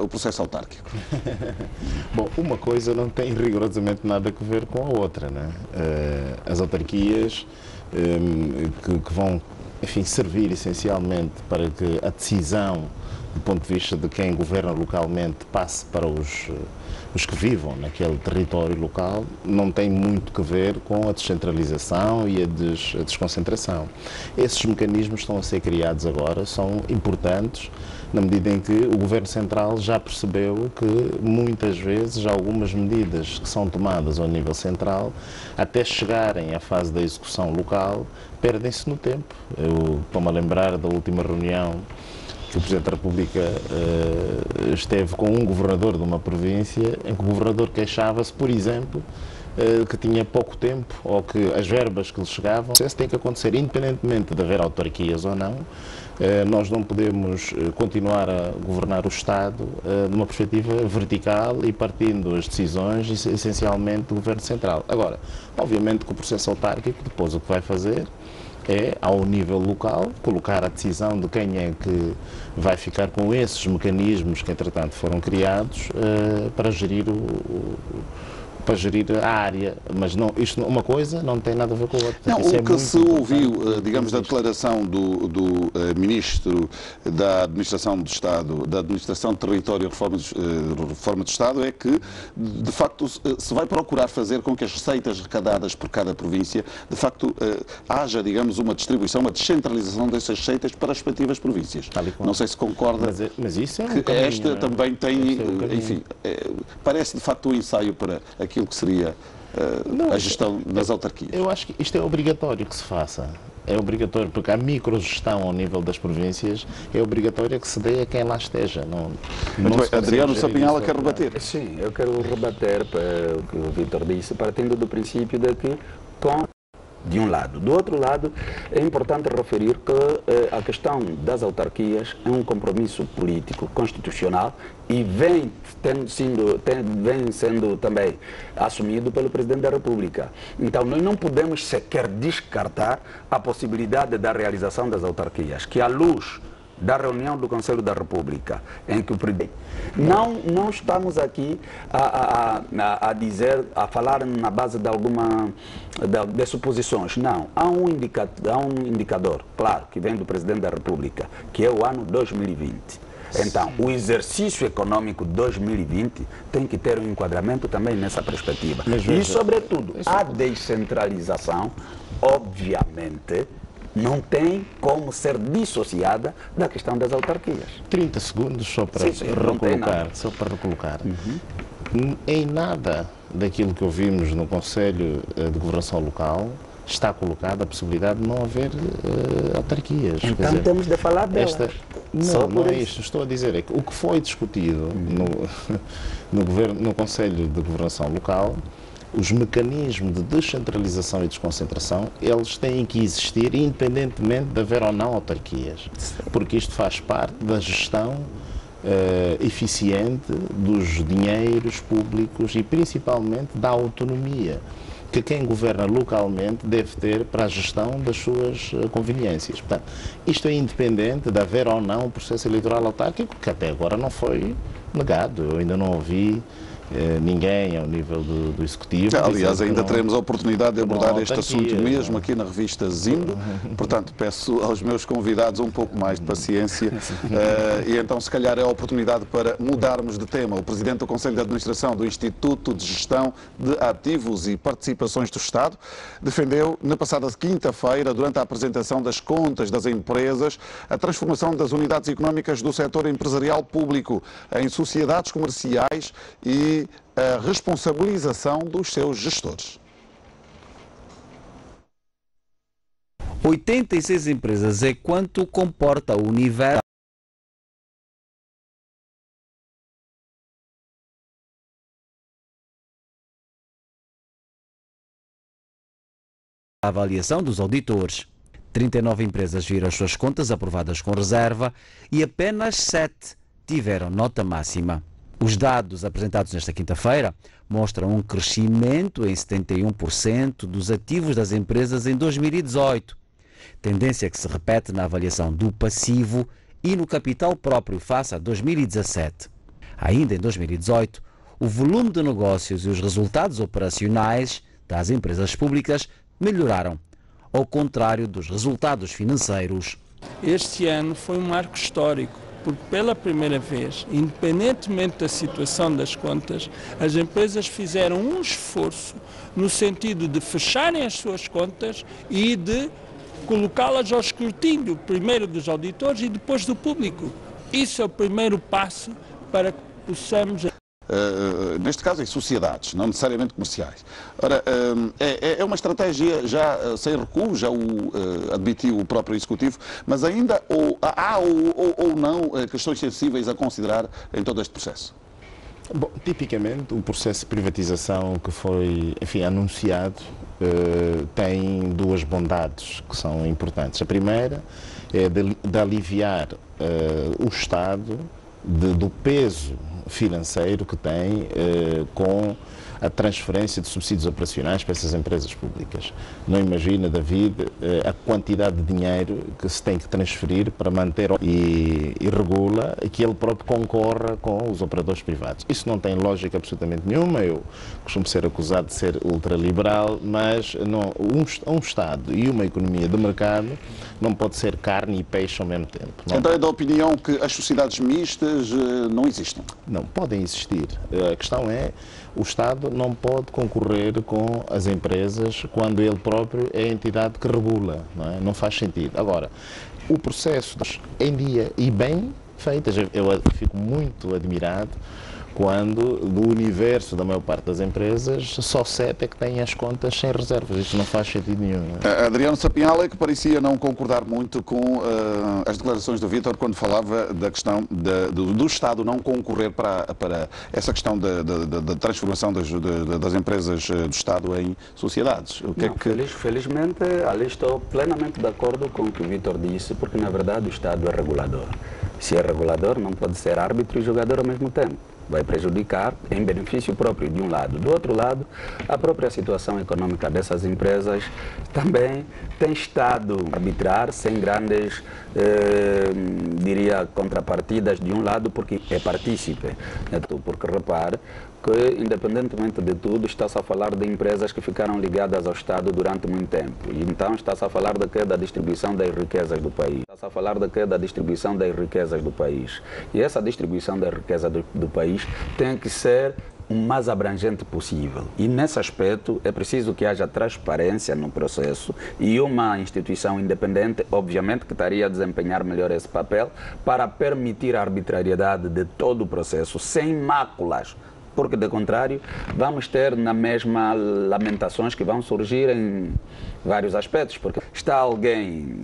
o processo autárquico? Bom, uma coisa não tem rigorosamente nada a ver com a outra, né? As autarquias que vão, enfim, servir essencialmente para que a decisão, do ponto de vista de quem governa localmente, passe para os que vivam naquele território local, não tem muito que ver com a descentralização e a desconcentração. Esses mecanismos estão a ser criados agora, são importantes, na medida em que o Governo Central já percebeu que muitas vezes algumas medidas que são tomadas ao nível central, até chegarem à fase da execução local, perdem-se no tempo. Eu estou-me a lembrar da última reunião que o Presidente da República esteve com um governador de uma província, em que o governador queixava-se, por exemplo, que tinha pouco tempo, ou que as verbas que lhe chegavam, isso tem que acontecer independentemente de haver autarquias ou não. Nós não podemos continuar a governar o Estado numa perspectiva vertical e partindo as decisões essencialmente do Governo Central. Agora, obviamente que o processo autárquico depois o que vai fazer é, ao nível local, colocar a decisão de quem é que vai ficar com esses mecanismos que, entretanto, foram criados para gerir a área, mas não, uma coisa não tem nada a ver com a outra. Não, o que se ouviu, digamos, da declaração do Ministro da Administração do Estado, da Administração de Território e Reforma do Estado, é que, de facto, se vai procurar fazer com que as receitas arrecadadas por cada província, de facto, haja, digamos, uma distribuição, uma descentralização dessas receitas para as respectivas províncias. Não sei se concorda, mas isso é que esta também tem, enfim, parece, de facto, um ensaio para aquilo que seria a gestão das autarquias. Eu acho que isto é obrigatório que se faça. É obrigatório, porque a microgestão ao nível das províncias é obrigatória que se dê a quem lá esteja. Muito bem, Adriano Sapinhala quer rebater. Sim, eu quero rebater para o que o Vítor disse, partindo do princípio de que, de um lado. Do outro lado, é importante referir que a questão das autarquias é um compromisso político, constitucional e vem sendo também assumido pelo Presidente da República. Então, nós não podemos sequer descartar a possibilidade da realização das autarquias, que à luz da reunião do Conselho da República, em que o presidente... Não estamos aqui a dizer, a falar na base de de suposições. Não, há um indicador, claro, que vem do Presidente da República, que é o ano 2020. Então, o exercício econômico 2020 tem que ter um enquadramento também nessa perspectiva. E, sobretudo, a descentralização, obviamente, não tem como ser dissociada da questão das autarquias. 30 segundos só para recolocar. Em nada daquilo que ouvimos no Conselho de Governação Local está colocada a possibilidade de não haver autarquias. Então quer dizer, temos de falar delas. Não é isto. Estou a dizer é que o que foi discutido no Conselho de Governação Local, os mecanismos de descentralização e desconcentração, eles têm que existir independentemente de haver ou não autarquias. Porque isto faz parte da gestão eficiente dos dinheiros públicos e principalmente da autonomia que quem governa localmente deve ter para a gestão das suas conveniências. Portanto, isto é independente de haver ou não um processo eleitoral autárquico, que até agora não foi negado. Eu ainda não ouvi ninguém ao nível do Executivo. Aliás, ainda teremos a oportunidade de abordar este assunto mesmo aqui na revista Zimbo. Portanto, peço aos meus convidados um pouco mais de paciência e então se calhar é a oportunidade para mudarmos de tema. O Presidente do Conselho de Administração do Instituto de Gestão de Ativos e Participações do Estado defendeu na passada quinta-feira, durante a apresentação das contas das empresas, a transformação das unidades económicas do setor empresarial público em sociedades comerciais e a responsabilização dos seus gestores. 86 empresas é quanto comporta o universo a avaliação dos auditores. 39 empresas viram as suas contas aprovadas com reserva e apenas 7 tiveram nota máxima. Os dados apresentados nesta quinta-feira mostram um crescimento em 71% dos ativos das empresas em 2018, tendência que se repete na avaliação do passivo e no capital próprio face a 2017. Ainda em 2018, o volume de negócios e os resultados operacionais das empresas públicas melhoraram, ao contrário dos resultados financeiros. Este ano foi um marco histórico, porque pela primeira vez, independentemente da situação das contas, as empresas fizeram um esforço no sentido de fecharem as suas contas e de colocá-las ao escrutínio, primeiro dos auditores e depois do público. Isso é o primeiro passo para que possamos... neste caso em sociedades, não necessariamente comerciais. Ora, é uma estratégia já sem recuo, já o admitiu o próprio Executivo, mas ainda há ou não questões sensíveis a considerar em todo este processo? Bom, tipicamente o processo de privatização que foi, enfim, anunciado tem duas bondades que são importantes. A primeira é de aliviar o Estado do peso financeiro que tem com a transferência de subsídios operacionais para essas empresas públicas. Não imagina, David, a quantidade de dinheiro que se tem que transferir para manter e regula que ele próprio concorra com os operadores privados. Isso não tem lógica absolutamente nenhuma. Eu costumo ser acusado de ser ultraliberal, mas um Estado e uma economia de mercado não pode ser carne e peixe ao mesmo tempo. Então é da opinião que as sociedades mistas não existem? Não, podem existir. A questão é, o Estado não pode concorrer com as empresas quando ele próprio é a entidade que regula, não é? Não faz sentido. Agora, o processo em dia e bem feitas, eu fico muito admirado quando do universo da maior parte das empresas só 7 é que têm as contas sem reservas. Isto não faz sentido nenhum. Adriano Sapinhala, que parecia não concordar muito com as declarações do Vítor quando falava da questão do Estado não concorrer para essa questão da transformação das empresas do Estado em sociedades. O que Felizmente, ali estou plenamente de acordo com o que o Vítor disse, porque na verdade o Estado é regulador. Se é regulador, não pode ser árbitro e jogador ao mesmo tempo. vai prejudicar em benefício próprio de um lado. Do outro lado, a própria situação econômica dessas empresas também tem estado a arbitrar sem grandes, diria, contrapartidas de um lado, porque é partícipe. Porque repare que, independentemente de tudo, está-se a falar de empresas que ficaram ligadas ao Estado durante muito tempo. E então está-se a falar da queda da distribuição das riquezas do país. Está-se a falar da queda da distribuição das riquezas do país. E essa distribuição da riqueza do país tem que ser o mais abrangente possível. E nesse aspecto é preciso que haja transparência no processo e uma instituição independente, obviamente, que estaria a desempenhar melhor esse papel para permitir a arbitrariedade de todo o processo, sem máculas. Porque, de contrário, vamos ter na mesma lamentações que vão surgir em vários aspectos. Porque está alguém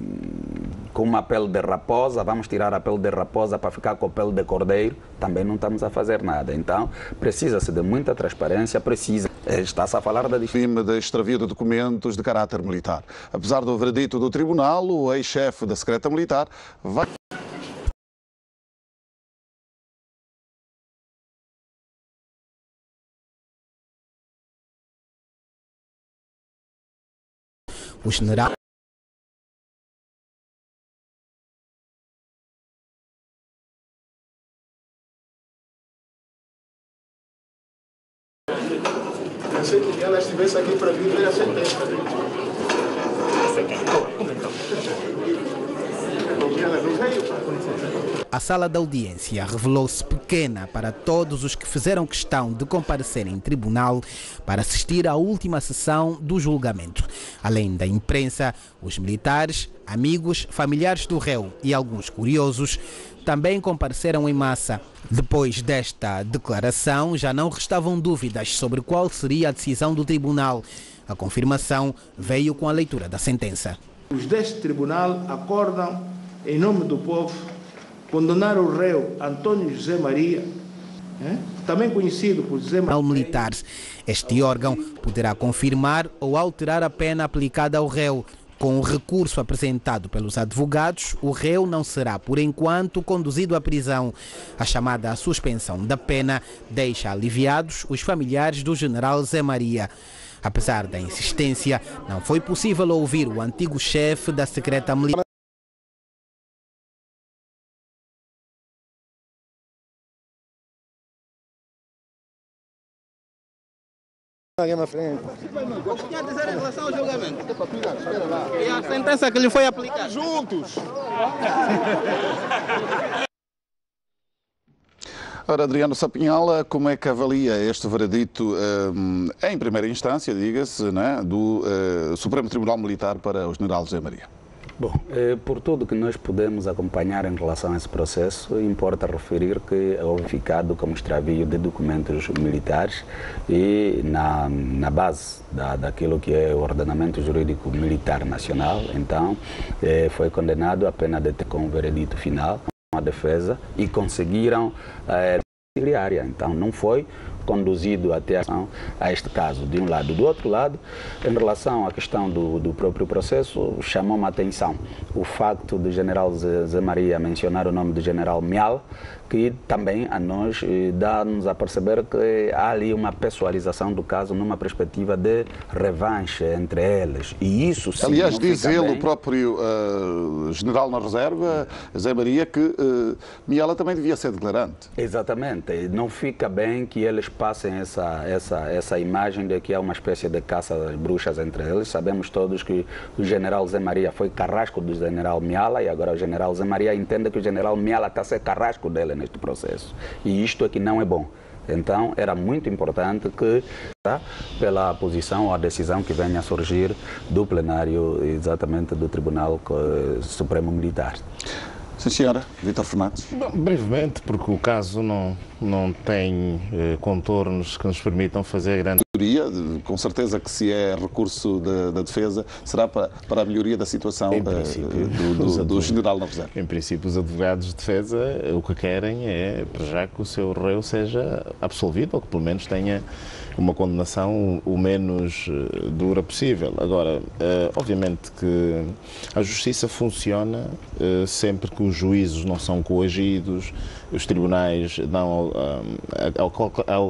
com uma pele de raposa, vamos tirar a pele de raposa para ficar com a pele de cordeiro, também não estamos a fazer nada. Então, precisa-se de muita transparência, está-se a falar da extravio de documentos de caráter militar. Apesar do veredito do tribunal, o ex-chefe da Secreta Militar vai... O general pensei que ela estivesse aqui para vir ver a sentença. A sala da audiência revelou-se pequena para todos os que fizeram questão de comparecer em tribunal para assistir à última sessão do julgamento. Além da imprensa, os militares, amigos, familiares do réu e alguns curiosos também compareceram em massa. Depois desta declaração, já não restavam dúvidas sobre qual seria a decisão do tribunal. A confirmação veio com a leitura da sentença. Os deste tribunal acordam, em nome do povo, condenar o réu Antônio José Maria, também conhecido por José Maria Militar. Este órgão poderá confirmar ou alterar a pena aplicada ao réu. Com o recurso apresentado pelos advogados, o réu não será, por enquanto, conduzido à prisão. A chamada suspensão da pena deixa aliviados os familiares do general Zé Maria. Apesar da insistência, não foi possível ouvir o antigo chefe da Secreta Militar. na frente. O que quer dizer em relação ao julgamento? E a sentença que lhe foi aplicada? Juntos! Ora, Adriano Sapinhala, como é que avalia este veredito em primeira instância, diga-se, né, do Supremo Tribunal Militar para o general José Maria? Bom, por tudo que nós podemos acompanhar em relação a esse processo, importa referir que houve ficado como extravio de documentos militares e na base daquilo que é o ordenamento jurídico militar nacional, então foi condenado a pena de com o veredito final, a defesa, e conseguiram diária. Então não foi conduzido até a este caso, de um lado. Do outro lado, em relação à questão do próprio processo, chamou-me a atenção o facto do general Zé Maria mencionar o nome do general Mial, que também a nós dá-nos a perceber que há ali uma pessoalização do caso numa perspectiva de revanche entre eles. E isso sim, aliás, diz ele, o próprio general na reserva, Zé Maria, que Miala também devia ser declarante. Exatamente. Não fica bem que eles passem essa imagem de que há uma espécie de caça às bruxas entre eles. Sabemos todos que o general Zé Maria foi carrasco do general Miala e agora o general Zé Maria entende que o general Miala está a ser carrasco dele neste processo. E isto aqui não é bom. Então, era muito importante que, pela posição ou a decisão que venha a surgir do plenário, exatamente do Tribunal Supremo Militar. Sim, senhora. Vítor Fernandes. Bom, brevemente, porque o caso não tem contornos que nos permitam fazer grande... Com certeza que se é recurso da defesa, será para a melhoria da situação do general na reserva. Em princípio, os advogados de defesa o que querem é, para já, que o seu réu seja absolvido, ou que pelo menos tenha uma condenação o menos dura possível. Agora, obviamente que a justiça funciona sempre que os juízos não são coagidos, os tribunais dão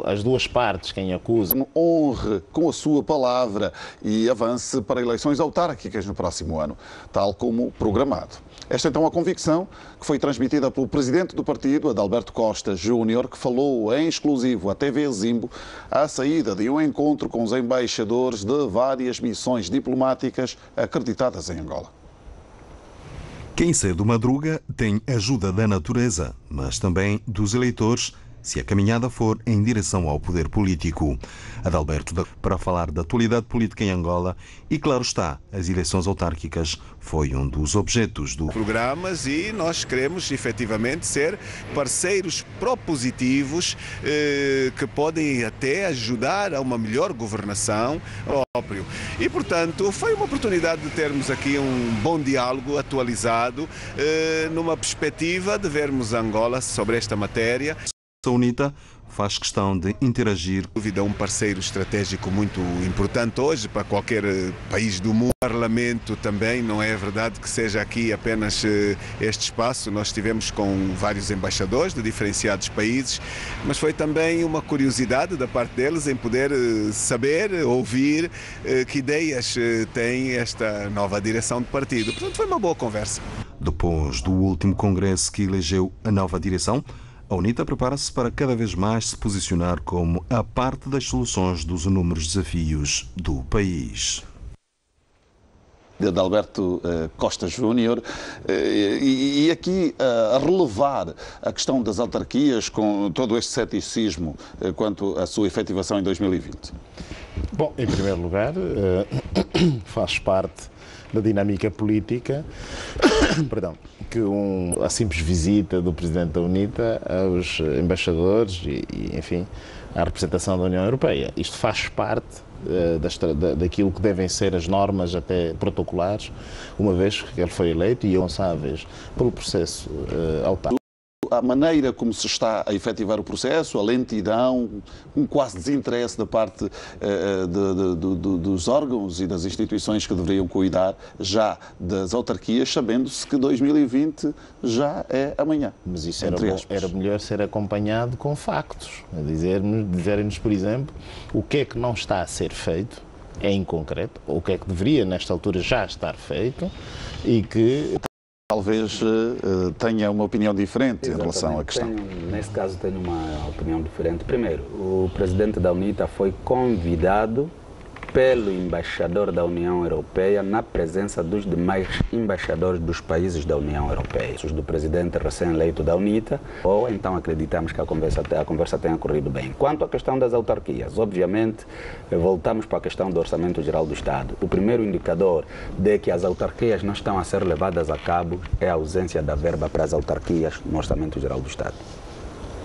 às duas partes quem acusa. Honre com a sua palavra e avance para eleições autárquicas no próximo ano, tal como programado. Esta então a convicção que foi transmitida pelo presidente do partido, Adalberto Costa Júnior, que falou em exclusivo à TV Zimbo à saída de um encontro com os embaixadores de várias missões diplomáticas acreditadas em Angola. Quem cedo madruga tem ajuda da natureza, mas também dos eleitores, se a caminhada for em direção ao poder político. Adalberto, para falar da atualidade política em Angola, e claro está, as eleições autárquicas foi um dos objetos do programas e nós queremos efetivamente ser parceiros propositivos que podem até ajudar a uma melhor governação próprio. E, portanto, foi uma oportunidade de termos aqui um bom diálogo atualizado numa perspectiva de vermos Angola sobre esta matéria. A UNITA faz questão de interagir. É um parceiro estratégico muito importante hoje para qualquer país do mundo. O Parlamento também, não é verdade que seja aqui apenas este espaço. Nós estivemos com vários embaixadores de diferenciados países, mas foi também uma curiosidade da parte deles em poder saber, ouvir que ideias tem esta nova direção de partido. Portanto, foi uma boa conversa. Depois do último congresso que elegeu a nova direção, a UNITA prepara-se para cada vez mais se posicionar como a parte das soluções dos inúmeros desafios do país. De Adalberto Costa Júnior, e aqui a relevar a questão das autarquias com todo este ceticismo quanto à sua efetivação em 2020. Bom, em primeiro lugar, faz parte da dinâmica política, perdão, que a simples visita do Presidente da UNITA aos embaixadores e, enfim, à representação da União Europeia. Isto faz parte daquilo que devem ser as normas até protocolares, uma vez que ele foi eleito e responsáveis pelo processo autárquico. A maneira como se está a efetivar o processo, a lentidão, um quase desinteresse da parte dos órgãos e das instituições que deveriam cuidar já das autarquias, sabendo-se que 2020 já é amanhã. Mas isso era melhor ser acompanhado com factos, dizerem-nos, por exemplo, o que é que não está a ser feito, em concreto, ou o que é que deveria, nesta altura, já estar feito e que talvez tenha uma opinião diferente. Exatamente. Em relação à questão. Nesse caso tenho uma opinião diferente. Primeiro, o presidente da UNITA foi convidado pelo embaixador da União Europeia na presença dos demais embaixadores dos países da União Europeia, os do presidente recém-eleito da UNITA, ou então acreditamos que a conversa tenha corrido bem. Quanto à questão das autarquias, obviamente, voltamos para a questão do Orçamento Geral do Estado. O primeiro indicador de que as autarquias não estão a ser levadas a cabo é a ausência da verba para as autarquias no Orçamento Geral do Estado.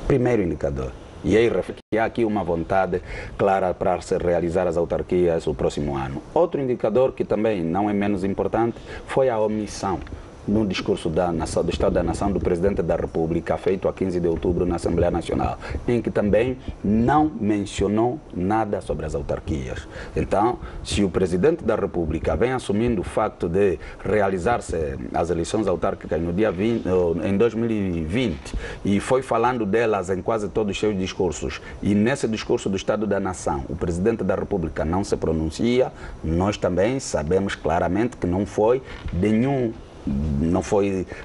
Primeiro indicador. E aí que há aqui uma vontade clara para se realizar as autarquias o próximo ano. Outro indicador que também não é menos importante foi a omissão no discurso do Estado da Nação do Presidente da República, feito a 15 de outubro na Assembleia Nacional, em que também não mencionou nada sobre as autarquias. Então, se o Presidente da República vem assumindo o facto de realizar-se as eleições autárquicas no dia 20, em 2020 e foi falando delas em quase todos os seus discursos, e nesse discurso do Estado da Nação o Presidente da República não se pronuncia, nós também sabemos claramente que não foi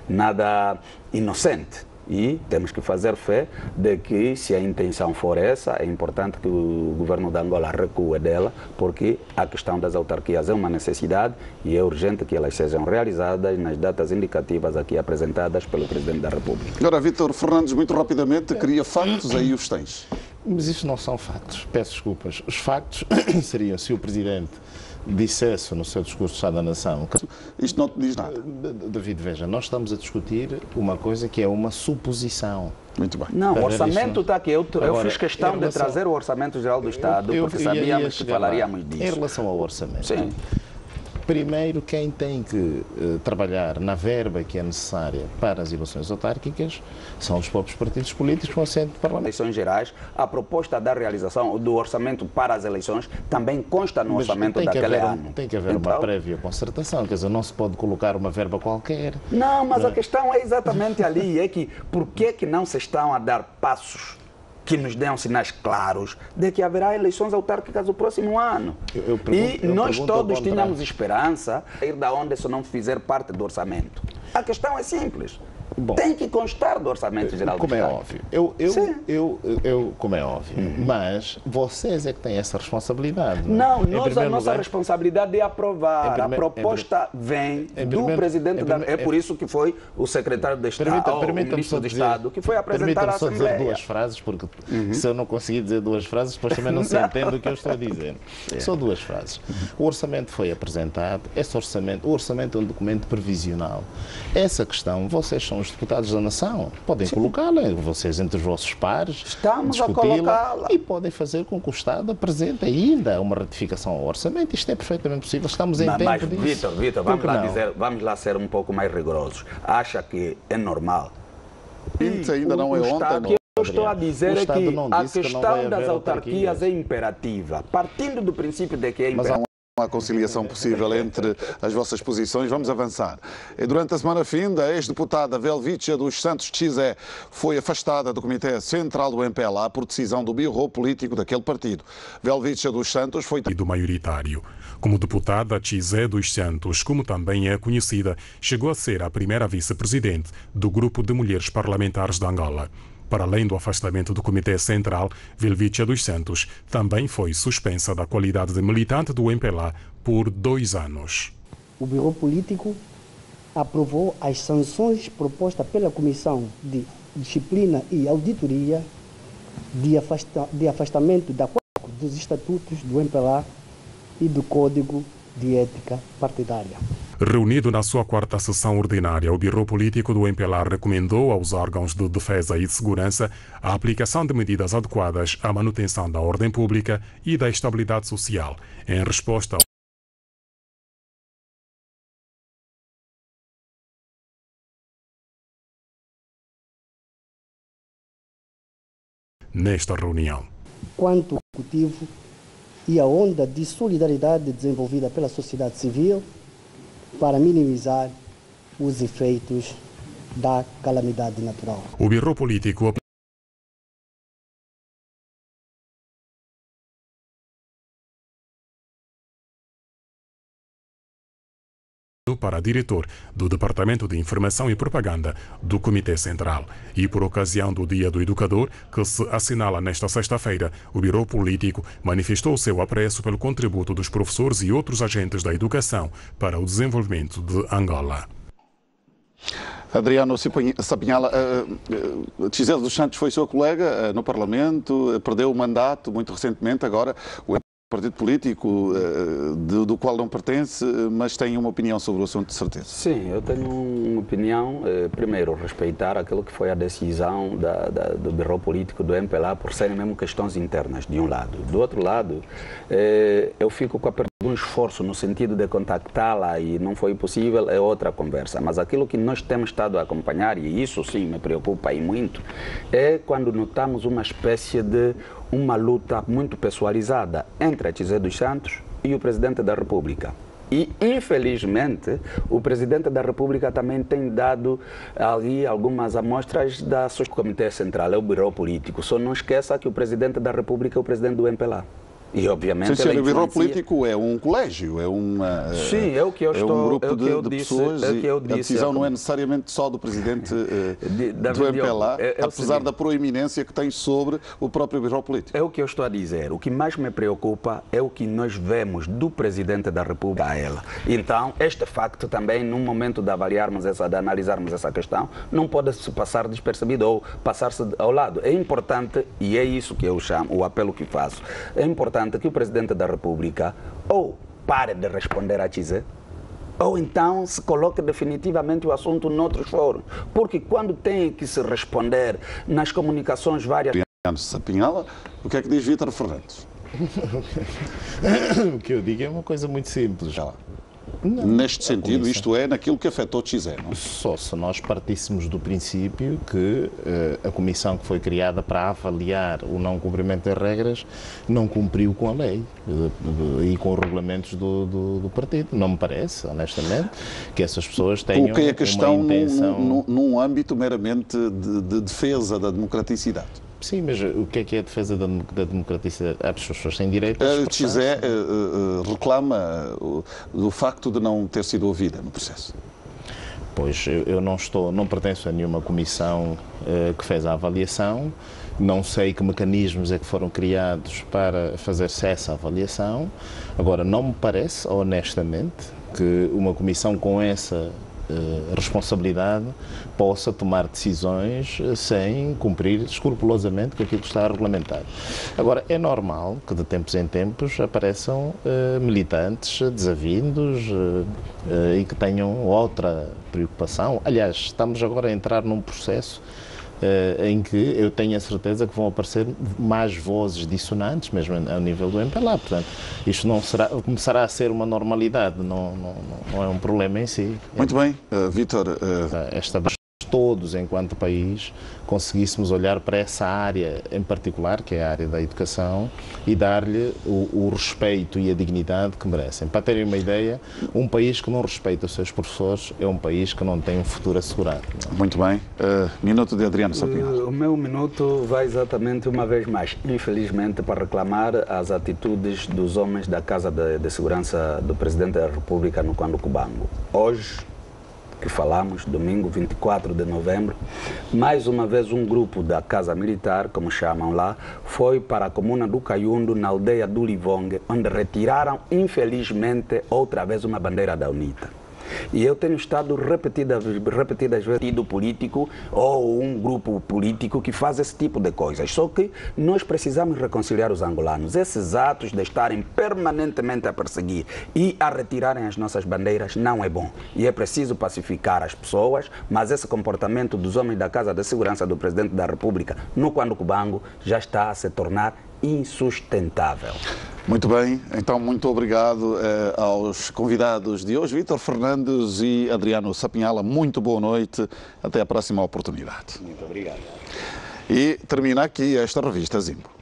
nada inocente. E temos que fazer fé de que, se a intenção for essa, é importante que o governo de Angola recue dela, porque a questão das autarquias é uma necessidade e é urgente que elas sejam realizadas nas datas indicativas aqui apresentadas pelo Presidente da República. Agora, Vítor Fernandes, muito rapidamente, queria factos, aí os tens. Mas isso não são factos, peço desculpas. Os factos seriam se o Presidente dissesse no seu discurso do Estado da Nação. Isto não te diz nada. David, veja, nós estamos a discutir uma coisa que é uma suposição. Muito bem. Não, o orçamento está aqui. Eu fiz questão de trazer o Orçamento Geral do Estado, porque sabíamos que falaríamos disso. Em relação ao orçamento, sim, primeiro quem tem que trabalhar na verba que é necessária para as eleições autárquicas são os próprios partidos políticos com assento do Parlamento. Eleições gerais, a proposta da realização do orçamento para as eleições também consta no orçamento daquele ano. Tem que haver uma prévia concertação, quer dizer, não se pode colocar uma verba qualquer. Não, mas a questão é exatamente ali, é que por que não se estão a dar passos que nos dêem sinais claros de que haverá eleições autárquicas no próximo ano. Nós todos tínhamos esperança de ir da onde se não fizer parte do orçamento. A questão é simples. Bom, tem que constar do Orçamento Geral do Estado. Como é óbvio. Como é óbvio. Mas vocês é que têm essa responsabilidade. Não, a nossa responsabilidade é aprovar. A proposta vem do Presidente da... É por isso que foi o Secretário de Estado, o Ministro de Estado, que foi apresentar à Assembleia. Permita-me só dizer duas frases, porque se eu não conseguir dizer duas frases, depois também não se entende o que eu estou a dizer. Só duas frases. O orçamento foi apresentado. O orçamento é um documento previsional. Essa questão, vocês são os deputados da nação, podem colocá-la, vocês entre os vossos pares, estamos a colocá-la e podem fazer com que o Estado apresente ainda uma ratificação ao orçamento. Isto é perfeitamente possível, estamos em tempo disso. Vítor, vamos lá ser um pouco mais rigorosos. Acha que é normal? Ainda não é ontem, não. Eu estou a dizer é que a questão das autarquias é imperativa, partindo do princípio de que é imperativa. Uma conciliação possível entre as vossas posições. Vamos avançar. Durante a semana finda, a ex-deputada Velvícia dos Santos Tchizé foi afastada do Comitê Central do MPLA por decisão do birro político daquele partido. Velvícia dos Santos foi... do maioritário. Como deputada, Tchizé dos Santos, como também é conhecida, chegou a ser a primeira vice-presidente do Grupo de Mulheres Parlamentares de Angola. Para além do afastamento do Comitê Central, Velvícia dos Santos também foi suspensa da qualidade de militante do MPLA por 2 anos. O Bureau Político aprovou as sanções propostas pela Comissão de Disciplina e Auditoria de afastamento dos estatutos do MPLA e do Código de Ética Partidária. Reunido na sua 4ª sessão ordinária, o Bureau Político do MPLA recomendou aos órgãos de defesa e de segurança a aplicação de medidas adequadas à manutenção da ordem pública e da estabilidade social, em resposta nesta reunião. Quanto ao Executivo e a onda de solidariedade desenvolvida pela sociedade civil para minimizar os efeitos da calamidade natural. O Bureau Político para diretor do Departamento de Informação e Propaganda do Comitê Central. E por ocasião do Dia do Educador, que se assinala nesta sexta-feira, o Bureau Político manifestou o seu apreço pelo contributo dos professores e outros agentes da educação para o desenvolvimento de Angola. Adriano Sapinhala, Tchizé dos Santos foi seu colega no Parlamento, perdeu o mandato muito recentemente, agora o partido político do qual não pertence, mas tem uma opinião sobre o assunto, de certeza. Sim, eu tenho uma opinião, primeiro, respeitar aquilo que foi a decisão do Bureau Político do MPLA por serem mesmo questões internas, de um lado. Do outro lado, eu fico com um esforço no sentido de contactá-la e não foi possível, é outra conversa. Mas aquilo que nós temos estado a acompanhar, e isso sim me preocupa e muito, é quando notamos uma espécie de uma luta muito pessoalizada entre a Tchizé dos Santos e o Presidente da República. E, infelizmente, o Presidente da República também tem dado ali algumas amostras da sua Comitê Central, é o Bureau Político. Só não esqueça que o Presidente da República é o Presidente do MPLA. E, obviamente, o Bureau Político é um colégio, é uma... Sim, é o que eu estou... É um grupo de pessoas e a decisão não é necessariamente só do Presidente do MPLA, apesar da proeminência que tem sobre o próprio Bureau Político. É o que eu estou a dizer. O que mais me preocupa é o que nós vemos do Presidente da República a ela. Então, este facto também, num momento de avaliarmos de analisarmos essa questão, não pode se passar despercebido ou passar-se ao lado. É importante, e é isso que eu chamo, o apelo que faço, é importante que o Presidente da República ou pare de responder a Tchizé, ou então se coloque definitivamente o assunto noutros fóruns. Porque quando tem que se responder nas comunicações várias... Sapinhala, o que é que diz Vítor Fernandes? O que eu digo é uma coisa muito simples. neste sentido, isto é, naquilo que afetou Chizé, não? Só se nós partíssemos do princípio que a comissão que foi criada para avaliar o não cumprimento das regras não cumpriu com a lei e com os regulamentos do partido. Não me parece, honestamente, que essas pessoas tenham Coloquei a questão uma intenção... num âmbito meramente de defesa da democraticidade. Sim, mas o que é a defesa da democraticidade? As pessoas têm direito a expressar-se. Chizé reclama o facto de não ter sido ouvida no processo. Pois, eu não pertenço a nenhuma comissão que fez a avaliação, não sei que mecanismos é que foram criados para fazer-se essa avaliação. Agora, não me parece, honestamente, que uma comissão com essa responsabilidade possa tomar decisões sem cumprir escrupulosamente com aquilo que está regulamentado. Agora, é normal que de tempos em tempos apareçam militantes desavindos e que tenham outra preocupação. Aliás, estamos agora a entrar num processo em que eu tenho a certeza que vão aparecer mais vozes dissonantes, mesmo ao nível do MPLA. Portanto, isto não começará a ser uma normalidade, não é um problema em si. Muito bem, Vítor. Todos, enquanto país, conseguíssemos olhar para essa área em particular, que é a área da educação, e dar-lhe o respeito e a dignidade que merecem. Para terem uma ideia, um país que não respeita os seus professores é um país que não tem um futuro assegurado. Muito bem. Minuto de Adriano Sapinhal. O meu minuto vai exatamente uma vez mais, infelizmente, para reclamar as atitudes dos homens da Casa de Segurança do Presidente da República no Cubango. Hoje, que falamos, domingo 24 de novembro, mais uma vez um grupo da Casa Militar, como chamam lá, foi para a comuna do Caiundo, na aldeia do Livongue, onde retiraram, infelizmente, outra vez uma bandeira da UNITA. E eu tenho estado repetidas vezes partido político ou um grupo político que faz esse tipo de coisas. Só que nós precisamos reconciliar os angolanos. Esses atos de estarem permanentemente a perseguir e a retirarem as nossas bandeiras não é bom. E é preciso pacificar as pessoas, mas esse comportamento dos homens da Casa de Segurança do Presidente da República no Cubango já está a se tornar insustentável. Muito bem, então muito obrigado aos convidados de hoje, Vítor Fernandes e Adriano Sapinhala. Muito boa noite, até a próxima oportunidade. Muito obrigado. E termina aqui esta revista Zimbo.